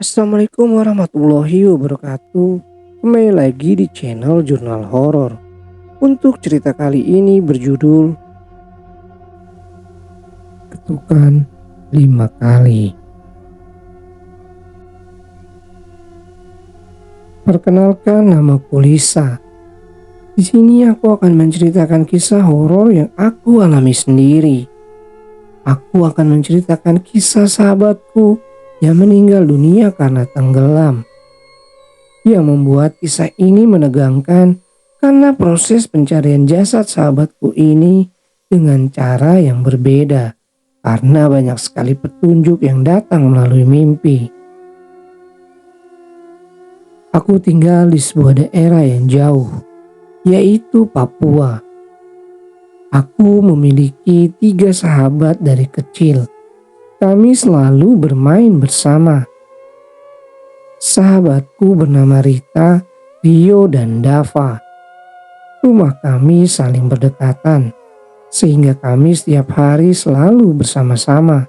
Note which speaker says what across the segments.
Speaker 1: Assalamualaikum warahmatullahi wabarakatuh. Kembali lagi di channel Jurnal Horor. Untuk cerita kali ini berjudul Ketukan 5 kali. Perkenalkan, namaku Lisa. Di sini aku akan menceritakan kisah horor yang aku alami sendiri. Aku akan menceritakan kisah sahabatku yang meninggal dunia karena tenggelam. Yang membuat kisah ini menegangkan karena proses pencarian jasad sahabatku ini dengan cara yang berbeda, karena banyak sekali petunjuk yang datang melalui mimpi. Aku tinggal di sebuah daerah yang jauh, yaitu Papua. Aku memiliki 3 sahabat dari kecil. Kami selalu bermain bersama. Sahabatku bernama Rita, Rio, dan Dava. Rumah kami saling berdekatan, sehingga kami setiap hari selalu bersama-sama.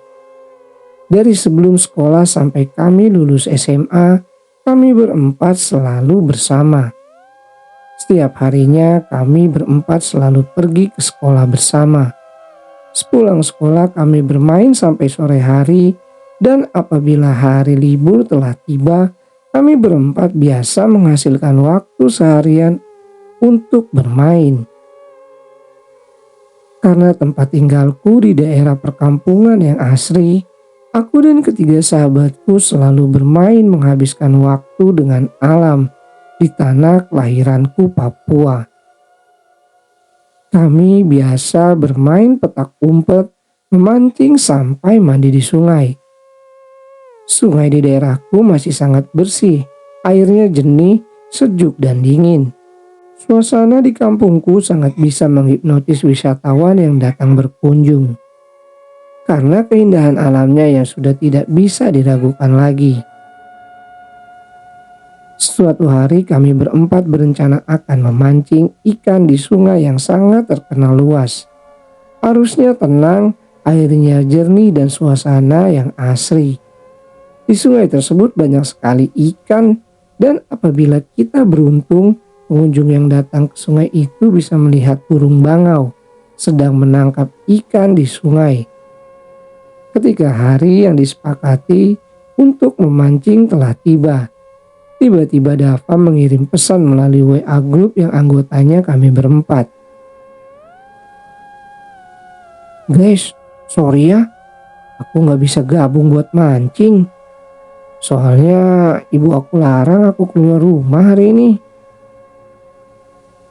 Speaker 1: Dari sebelum sekolah sampai kami lulus SMA, kami berempat selalu bersama. Setiap harinya kami berempat selalu pergi ke sekolah bersama. Sepulang sekolah kami bermain sampai sore hari, dan apabila hari libur telah tiba, kami berempat biasa menghasilkan waktu seharian untuk bermain. Karena tempat tinggalku di daerah perkampungan yang asri, aku dan ketiga sahabatku selalu bermain menghabiskan waktu dengan alam di tanah kelahiranku, Papua. Kami biasa bermain petak umpet, memancing sampai mandi di sungai. Sungai di daerahku masih sangat bersih, airnya jernih, sejuk dan dingin. Suasana di kampungku sangat bisa menghipnotis wisatawan yang datang berkunjung. Karena keindahan alamnya yang sudah tidak bisa diragukan lagi. Suatu hari kami berempat berencana akan memancing ikan di sungai yang sangat terkenal luas. Arusnya tenang, airnya jernih dan suasana yang asri. Di sungai tersebut banyak sekali ikan, dan apabila kita beruntung, pengunjung yang datang ke sungai itu bisa melihat burung bangau sedang menangkap ikan di sungai. Ketika hari yang disepakati untuk memancing telah tiba, tiba-tiba Dava mengirim pesan melalui WA grup yang anggotanya kami berempat. "Guys, sorry ya, aku gak bisa gabung buat mancing. Soalnya ibu aku larang aku keluar rumah hari ini."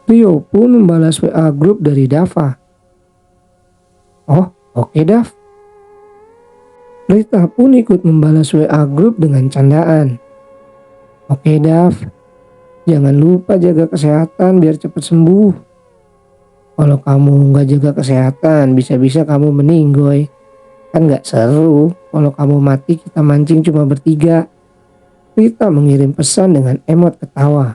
Speaker 1: Rio pun membalas WA grup dari Dava. "Oh, oke Dav." Rita pun ikut membalas WA grup dengan candaan. "Oke Dav, jangan lupa jaga kesehatan biar cepat sembuh. Kalau kamu gak jaga kesehatan, bisa-bisa kamu meninggoy. Kan gak seru kalau kamu mati kita mancing cuma bertiga." Rita mengirim pesan dengan emot ketawa.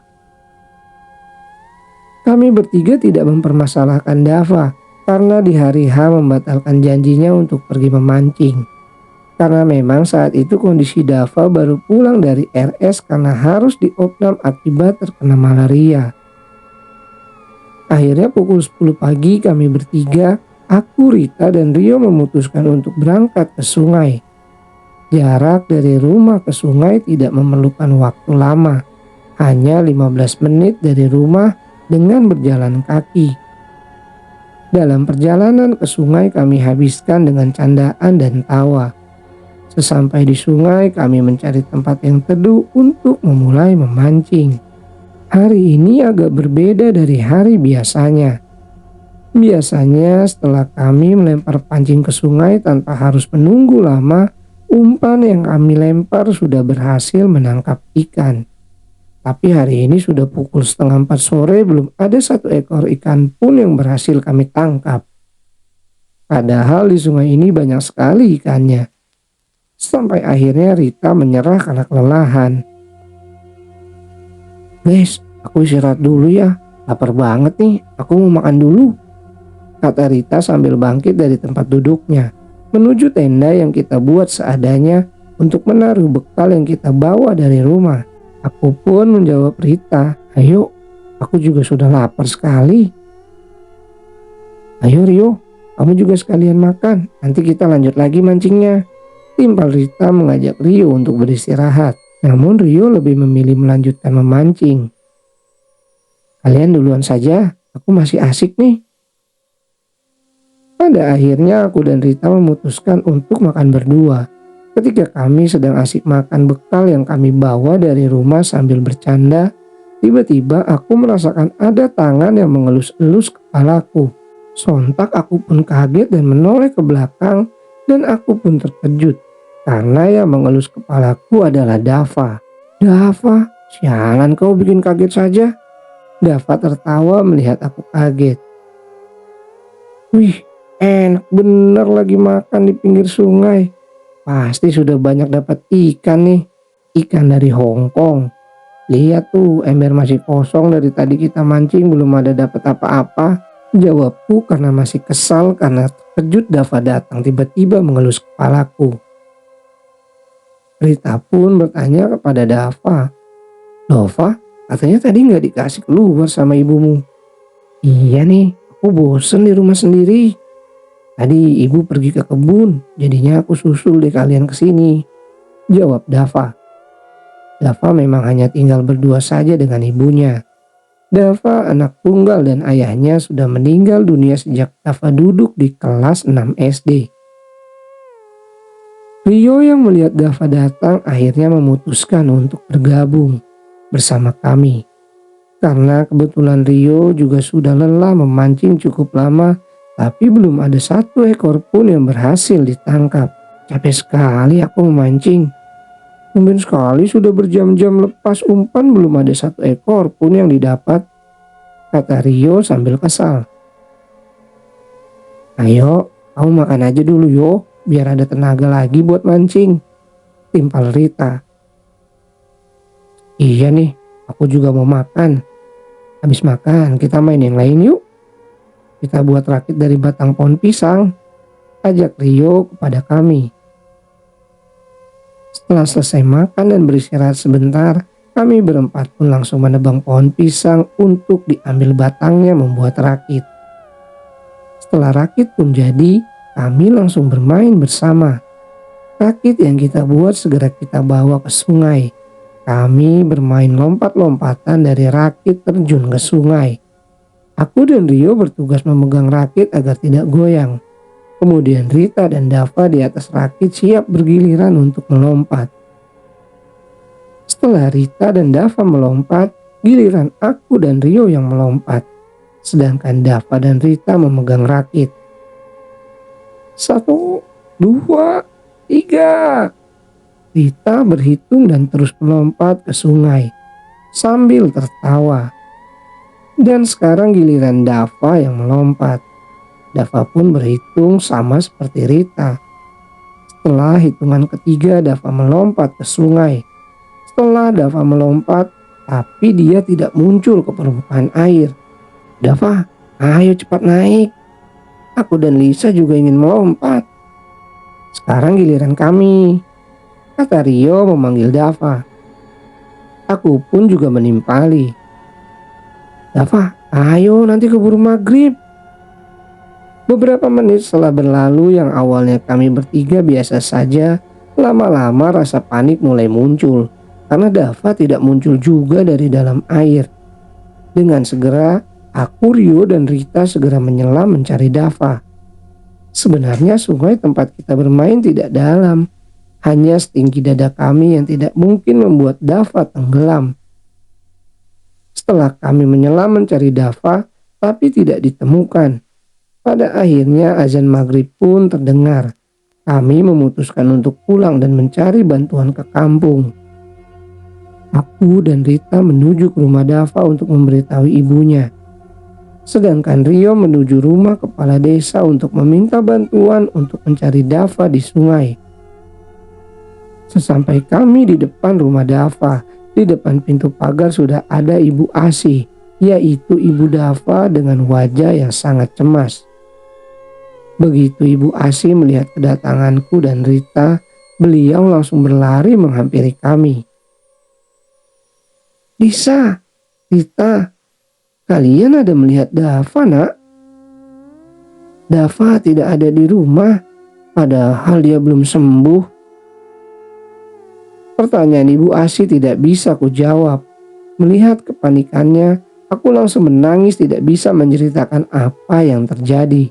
Speaker 1: Kami bertiga tidak mempermasalahkan Dava karena di hari H membatalkan janjinya untuk pergi memancing. Karena memang saat itu kondisi Dava baru pulang dari RS karena harus diopnam akibat terkena malaria. Akhirnya pukul 10 pagi kami bertiga, aku, Rita, dan Rio memutuskan untuk berangkat ke sungai. Jarak dari rumah ke sungai tidak memerlukan waktu lama, hanya 15 menit dari rumah dengan berjalan kaki. Dalam perjalanan ke sungai kami habiskan dengan candaan dan tawa. Sesampai di sungai kami mencari tempat yang teduh untuk memulai memancing. Hari ini agak berbeda dari hari biasanya. Biasanya setelah kami melempar pancing ke sungai tanpa harus menunggu lama, umpan yang kami lempar sudah berhasil menangkap ikan. Tapi hari ini sudah pukul 3:30 sore belum ada satu ekor ikan pun yang berhasil kami tangkap. Padahal di sungai ini banyak sekali ikannya. Sampai akhirnya Rita menyerah karena kelelahan. "Guys, aku istirahat dulu ya, lapar banget nih, aku mau makan dulu," kata Rita sambil bangkit dari tempat duduknya, menuju tenda yang kita buat seadanya untuk menaruh bekal yang kita bawa dari rumah. Aku pun menjawab Rita, "Ayo, aku juga sudah lapar sekali." "Ayo Rio, kamu juga sekalian makan, nanti kita lanjut lagi mancingnya." Timpal Rita mengajak Rio untuk beristirahat, namun Rio lebih memilih melanjutkan memancing. "Kalian duluan saja, aku masih asik nih." Pada akhirnya aku dan Rita memutuskan untuk makan berdua. Ketika kami sedang asik makan bekal yang kami bawa dari rumah sambil bercanda, tiba-tiba aku merasakan ada tangan yang mengelus-elus kepalaku. Sontak aku pun kaget dan menoleh ke belakang, dan aku pun terkejut karena yang mengelus kepalaku adalah Dava. "Dava, sialan kau bikin kaget saja." Dava tertawa melihat aku kaget. "Wih, enak bener lagi makan di pinggir sungai. Pasti sudah banyak dapat ikan nih. Ikan dari Hong Kong. Lihat tuh, ember masih kosong dari tadi kita mancing belum ada dapat apa-apa." Jawabku karena masih kesal karena terkejut Dava datang tiba-tiba mengelus kepalaku. Rita pun bertanya kepada Dava, "Dava, katanya tadi nggak dikasih keluar sama ibumu." "Iya nih, aku bosen di rumah sendiri. Tadi ibu pergi ke kebun, jadinya aku susul deh kalian ke sini," jawab Dava. Dava memang hanya tinggal berdua saja dengan ibunya. Dava anak tunggal dan ayahnya sudah meninggal dunia sejak Dava duduk di kelas 6 SD. Rio yang melihat Dava datang akhirnya memutuskan untuk bergabung bersama kami. Karena kebetulan Rio juga sudah lelah memancing cukup lama, tapi belum ada satu ekor pun yang berhasil ditangkap. "Capek sekali aku memancing. Tumben sekali sudah berjam-jam lepas umpan belum ada satu ekor pun yang didapat," kata Rio sambil kesal. "Ayo, kamu makan aja dulu yo, biar ada tenaga lagi buat mancing," timpal Rita. "Iya nih, aku juga mau makan. Habis makan kita main yang lain yuk. Kita buat rakit dari batang pohon pisang," ajak Rio kepada kami. Setelah selesai makan dan beristirahat sebentar, kami berempat pun langsung menebang pohon pisang untuk diambil batangnya membuat rakit. Setelah rakit pun jadi, kami langsung bermain bersama. Rakit yang kita buat segera kita bawa ke sungai. Kami bermain lompat-lompatan dari rakit terjun ke sungai. Aku dan Rio bertugas memegang rakit agar tidak goyang. Kemudian Rita dan Dava di atas rakit siap bergiliran untuk melompat. Setelah Rita dan Dava melompat, giliran aku dan Rio yang melompat. Sedangkan Dava dan Rita memegang rakit. 1, 2, 3. Rita berhitung dan terus melompat ke sungai sambil tertawa. Dan sekarang giliran Dava yang melompat. Dava pun berhitung sama seperti Rita. Setelah hitungan ketiga Dava melompat ke sungai. Setelah Dava melompat, tapi dia tidak muncul ke permukaan air. "Dava, ayo cepat naik. Aku dan Lisa juga ingin melompat." "Sekarang giliran kami," kata Rio memanggil Dava. Aku pun juga menimpali. "Dava, ayo nanti keburu maghrib." Beberapa menit setelah berlalu yang awalnya kami bertiga biasa saja, lama-lama rasa panik mulai muncul karena Dava tidak muncul juga dari dalam air. Dengan segera, aku, Rio, dan Rita segera menyelam mencari Dava. Sebenarnya sungai tempat kita bermain tidak dalam. Hanya setinggi dada kami yang tidak mungkin membuat Dava tenggelam. Setelah kami menyelam mencari Dava, tapi tidak ditemukan. Pada akhirnya azan maghrib pun terdengar. Kami memutuskan untuk pulang dan mencari bantuan ke kampung. Aku dan Rita menuju ke rumah Dava untuk memberitahu ibunya. Sedangkan Rio menuju rumah kepala desa untuk meminta bantuan untuk mencari Dava di sungai. Sesampai kami di depan rumah Dava, di depan pintu pagar sudah ada Ibu Asih, yaitu Ibu Dava dengan wajah yang sangat cemas. Begitu Ibu Asih melihat kedatanganku dan Rita, Beliau langsung berlari menghampiri kami. "Lisa, Rita, kalian ada melihat Dava, Nak? Dava tidak ada di rumah, padahal dia belum sembuh." Pertanyaan Ibu Asi tidak bisa kujawab. Melihat kepanikannya, aku langsung menangis, tidak bisa menceritakan apa yang terjadi.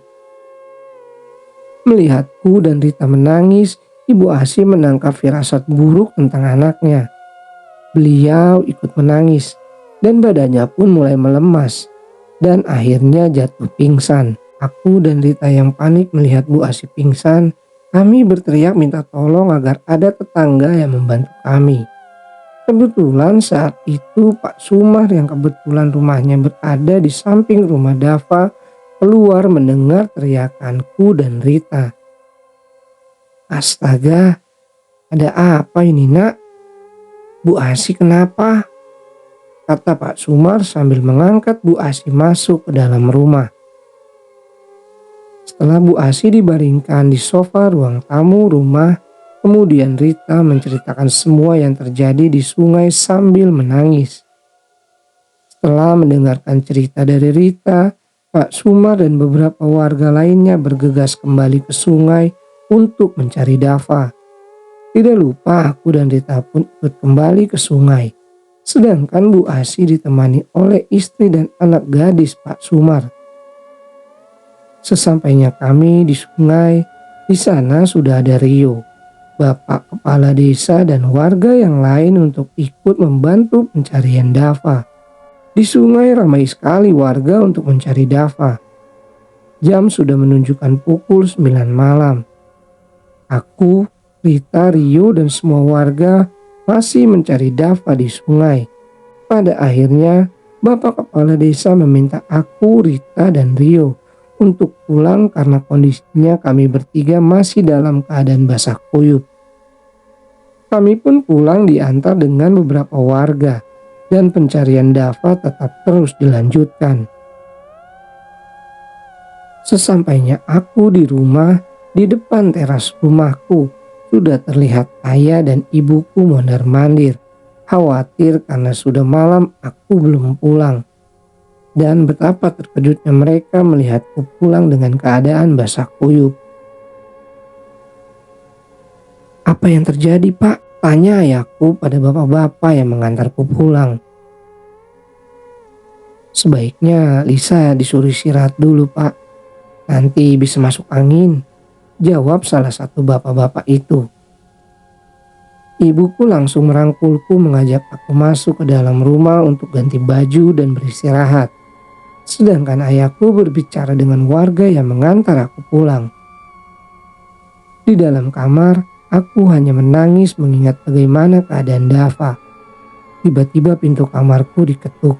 Speaker 1: Melihatku dan Rita menangis, Ibu Asi menangkap firasat buruk tentang anaknya. Beliau ikut menangis dan badannya pun mulai melemas dan akhirnya jatuh pingsan. Aku dan Rita yang panik melihat Bu Asi pingsan, kami berteriak minta tolong agar ada tetangga yang membantu kami. Kebetulan saat itu Pak Sumar yang kebetulan rumahnya berada di samping rumah Dava keluar mendengar teriakanku dan Rita. "Astaga, ada apa ini, Nak? Bu Asi kenapa?" kata Pak Sumar sambil mengangkat Bu Asi masuk ke dalam rumah. Setelah Bu Asi dibaringkan di sofa ruang tamu rumah, kemudian Rita menceritakan semua yang terjadi di sungai sambil menangis. Setelah mendengarkan cerita dari Rita, Pak Sumar dan beberapa warga lainnya bergegas kembali ke sungai untuk mencari Dava. Tidak lupa aku dan Rita pun ikut kembali ke sungai. Sedangkan Bu Asi ditemani oleh istri dan anak gadis Pak Sumar. Sesampainya kami di sungai, di sana sudah ada Rio, Bapak Kepala Desa dan warga yang lain untuk ikut membantu pencarian Dava. Di sungai ramai sekali warga untuk mencari Dava. Jam sudah menunjukkan pukul 9 malam. Aku, Rita, Rio dan semua warga masih mencari Dava di sungai. Pada akhirnya, Bapak Kepala Desa meminta aku, Rita dan Rio untuk pulang karena kondisinya kami bertiga masih dalam keadaan basah kuyup. Kami pun pulang diantar dengan beberapa warga dan pencarian Dava tetap terus dilanjutkan. Sesampainya aku di rumah, di depan teras rumahku sudah terlihat ayah dan ibuku mondar-mandir, khawatir karena sudah malam aku belum pulang. Dan betapa terkejutnya mereka melihatku pulang dengan keadaan basah kuyup. "Apa yang terjadi, Pak?" tanya ayahku pada bapak-bapak yang mengantarku pulang. "Sebaiknya Lisa disuruh istirahat dulu, Pak. Nanti bisa masuk angin," jawab salah satu bapak-bapak itu. Ibuku langsung merangkulku mengajak aku masuk ke dalam rumah untuk ganti baju dan beristirahat. Sedangkan ayahku berbicara dengan warga yang mengantar aku pulang. Di dalam kamar, aku hanya menangis mengingat bagaimana keadaan Dava. Tiba-tiba pintu kamarku diketuk.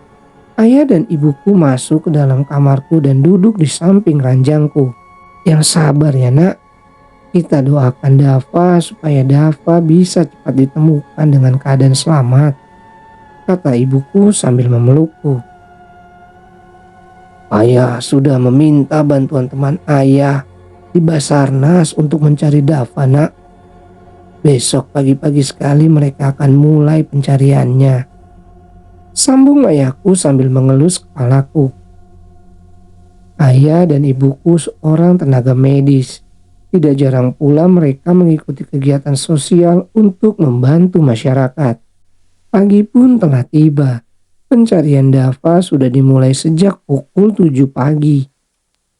Speaker 1: Ayah dan ibuku masuk ke dalam kamarku dan duduk di samping ranjangku. "Yang sabar ya, Nak. Kita doakan Dava supaya Dava bisa cepat ditemukan dengan keadaan selamat," kata ibuku sambil memelukku. "Ayah sudah meminta bantuan teman ayah di Basarnas untuk mencari Dava, Nak. Besok pagi-pagi sekali mereka akan mulai pencariannya," sambung ayahku sambil mengelus kepalaku. Ayah dan ibuku seorang tenaga medis. Tidak jarang pula mereka mengikuti kegiatan sosial untuk membantu masyarakat. Pagi pun telah tiba. Pencarian Dava sudah dimulai sejak pukul 7 pagi.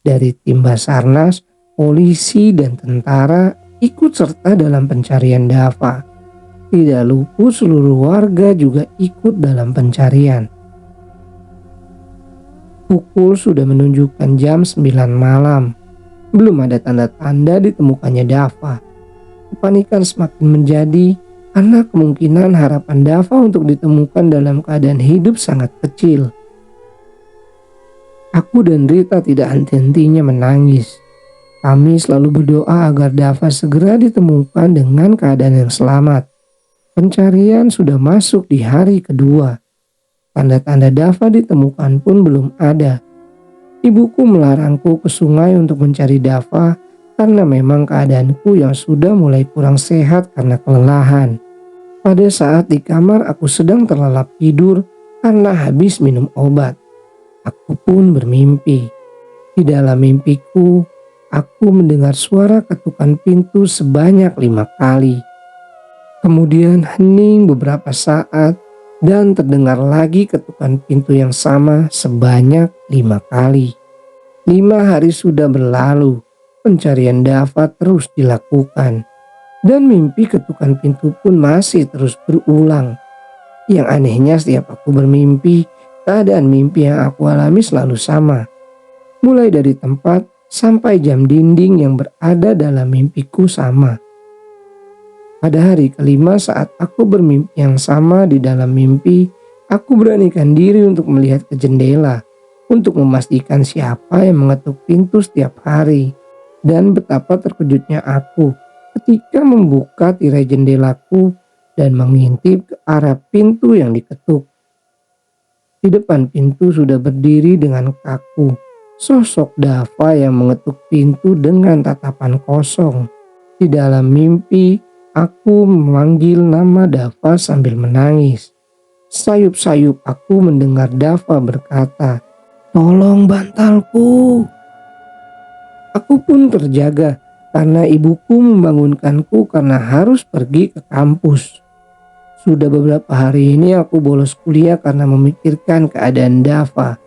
Speaker 1: Dari tim Basarnas, polisi dan tentara ikut serta dalam pencarian Dava. Tidak luput seluruh warga juga ikut dalam pencarian. Pukul sudah menunjukkan jam 9 malam. Belum ada tanda-tanda ditemukannya Dava. Kepanikan semakin menjadi karena kemungkinan harapan Dava untuk ditemukan dalam keadaan hidup sangat kecil. Aku dan Rita tidak henti-hentinya menangis. Kami selalu berdoa agar Dava segera ditemukan dengan keadaan yang selamat. Pencarian sudah masuk di hari kedua. Tanda-tanda Dava ditemukan pun belum ada. Ibuku melarangku ke sungai untuk mencari Dava karena memang keadaanku yang sudah mulai kurang sehat karena kelelahan. Pada saat di kamar aku sedang terlelap tidur karena habis minum obat, aku pun bermimpi. Di dalam mimpiku, aku mendengar suara ketukan pintu sebanyak 5 kali. Kemudian hening beberapa saat dan terdengar lagi ketukan pintu yang sama sebanyak 5 kali. 5 hari sudah berlalu, pencarian Dava terus dilakukan. Dan mimpi ketukan pintu pun masih terus berulang. Yang anehnya setiap aku bermimpi, keadaan mimpi yang aku alami selalu sama. Mulai dari tempat sampai jam dinding yang berada dalam mimpiku sama. Pada hari kelima saat aku bermimpi yang sama di dalam mimpi, aku beranikan diri untuk melihat ke jendela untuk memastikan siapa yang mengetuk pintu setiap hari. Dan betapa terkejutnya aku ketika membuka tirai jendelaku dan mengintip ke arah pintu yang diketuk. Di depan pintu sudah berdiri dengan kaku sosok Dava yang mengetuk pintu dengan tatapan kosong. Di dalam mimpi, aku memanggil nama Dava sambil menangis. Sayup-sayup aku mendengar Dava berkata, "Tolong bantalku." Aku pun terjaga karena ibuku membangunkanku karena harus pergi ke kampus. Sudah beberapa hari ini aku bolos kuliah karena memikirkan keadaan Dava.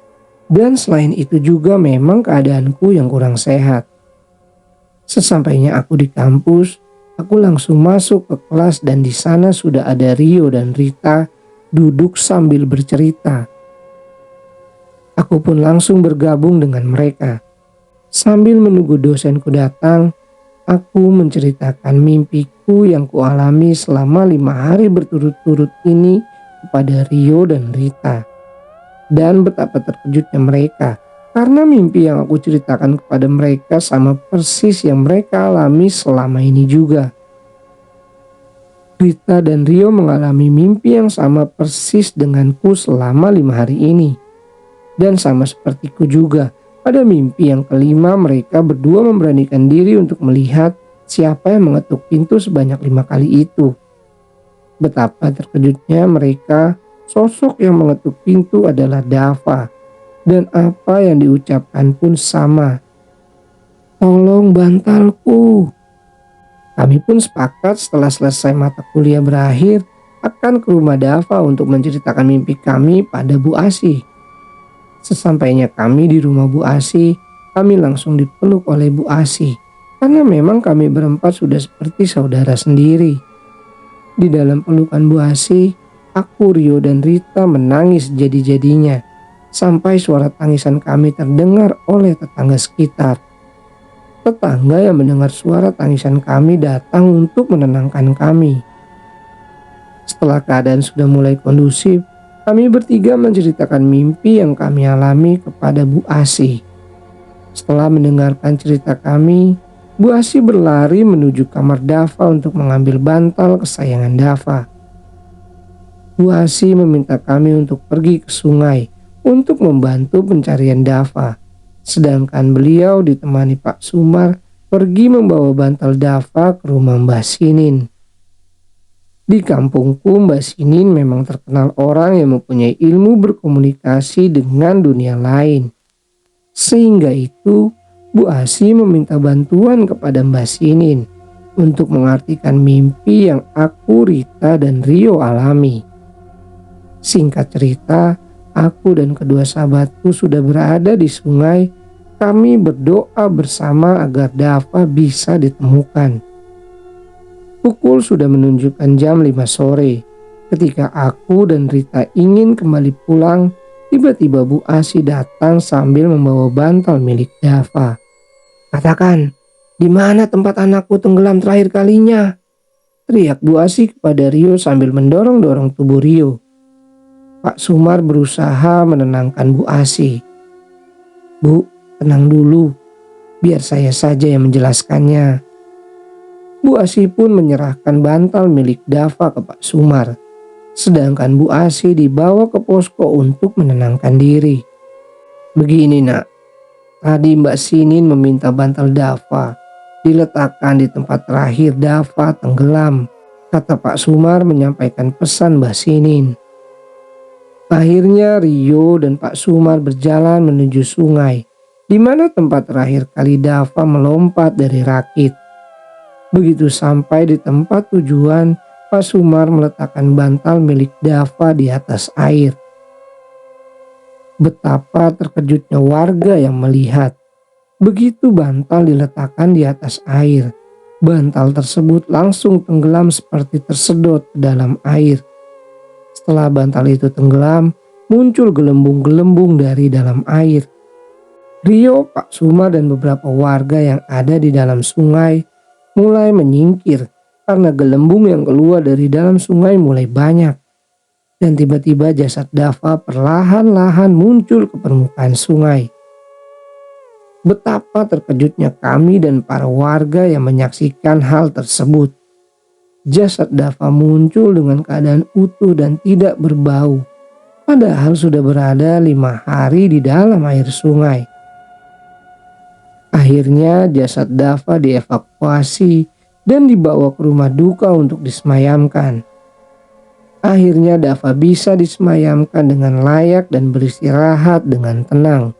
Speaker 1: Dan selain itu juga memang keadaanku yang kurang sehat. Sesampainya aku di kampus, aku langsung masuk ke kelas dan di sana sudah ada Rio dan Rita duduk sambil bercerita. Aku pun langsung bergabung dengan mereka. Sambil menunggu dosenku datang, aku menceritakan mimpiku yang kualami selama 5 hari berturut-turut ini kepada Rio dan Rita. Dan betapa terkejutnya mereka karena mimpi yang aku ceritakan kepada mereka sama persis yang mereka alami selama ini juga. Rita dan Rio mengalami mimpi yang sama persis denganku selama 5 hari ini. Dan sama sepertiku juga, pada mimpi yang kelima mereka berdua memberanikan diri untuk melihat siapa yang mengetuk pintu sebanyak 5 kali itu. Betapa terkejutnya mereka. Sosok yang mengetuk pintu adalah Dava, dan apa yang diucapkan pun sama. "Tolong bantalku." Kami pun sepakat setelah selesai mata kuliah berakhir akan ke rumah Dava untuk menceritakan mimpi kami pada Bu Asih. Sesampainya kami di rumah Bu Asih, kami langsung dipeluk oleh Bu Asih karena memang kami berempat sudah seperti saudara sendiri. Di dalam pelukan Bu Asih, aku, Rio, dan Rita menangis jadi-jadinya sampai suara tangisan kami terdengar oleh tetangga sekitar. Tetangga yang mendengar suara tangisan kami datang untuk menenangkan kami. Setelah keadaan sudah mulai kondusif, kami bertiga menceritakan mimpi yang kami alami kepada Bu Asih. Setelah mendengarkan cerita kami, Bu Asih berlari menuju kamar Dava untuk mengambil bantal kesayangan Dava. Bu Asih meminta kami untuk pergi ke sungai untuk membantu pencarian Dava. Sedangkan beliau ditemani Pak Sumar pergi membawa bantal Dava ke rumah Mbah Sinin. Di kampungku Mbah Sinin memang terkenal orang yang mempunyai ilmu berkomunikasi dengan dunia lain. Sehingga itu Bu Asih meminta bantuan kepada Mbah Sinin untuk mengartikan mimpi yang aku, Rita, dan Rio alami. Singkat cerita, aku dan kedua sahabatku sudah berada di sungai. Kami berdoa bersama agar Dava bisa ditemukan. Pukul sudah menunjukkan jam 5 sore. Ketika aku dan Rita ingin kembali pulang, tiba-tiba Bu Asih datang sambil membawa bantal milik Dava. "Katakan, di mana tempat anakku tenggelam terakhir kalinya?" teriak Bu Asih kepada Rio sambil mendorong-dorong tubuh Rio. Pak Sumar berusaha menenangkan Bu Asih. "Bu, tenang dulu, biar saya saja yang menjelaskannya." Bu Asih pun menyerahkan bantal milik Dava ke Pak Sumar. Sedangkan Bu Asih dibawa ke posko untuk menenangkan diri. "Begini nak, tadi Mbak Sinin meminta bantal Dava. Diletakkan di tempat terakhir Dava tenggelam, kata Pak Sumar menyampaikan pesan Mbah Sinin. Akhirnya Rio dan Pak Sumar berjalan menuju sungai, di mana tempat terakhir kali Dava melompat dari rakit. Begitu sampai di tempat tujuan, Pak Sumar meletakkan bantal milik Dava di atas air. Betapa terkejutnya warga yang melihat. Begitu bantal diletakkan di atas air, bantal tersebut langsung tenggelam seperti tersedot ke dalam air. Setelah bantal itu tenggelam, muncul gelembung-gelembung dari dalam air. Rio, Pak Sumar dan beberapa warga yang ada di dalam sungai mulai menyingkir karena gelembung yang keluar dari dalam sungai mulai banyak. Dan tiba-tiba jasad Dava perlahan-lahan muncul ke permukaan sungai. Betapa terkejutnya kami dan para warga yang menyaksikan hal tersebut. Jasad Dava muncul dengan keadaan utuh dan tidak berbau, padahal sudah berada 5 hari di dalam air sungai. Akhirnya jasad Dava dievakuasi dan dibawa ke rumah duka untuk disemayamkan. Akhirnya Dava bisa disemayamkan dengan layak dan beristirahat dengan tenang.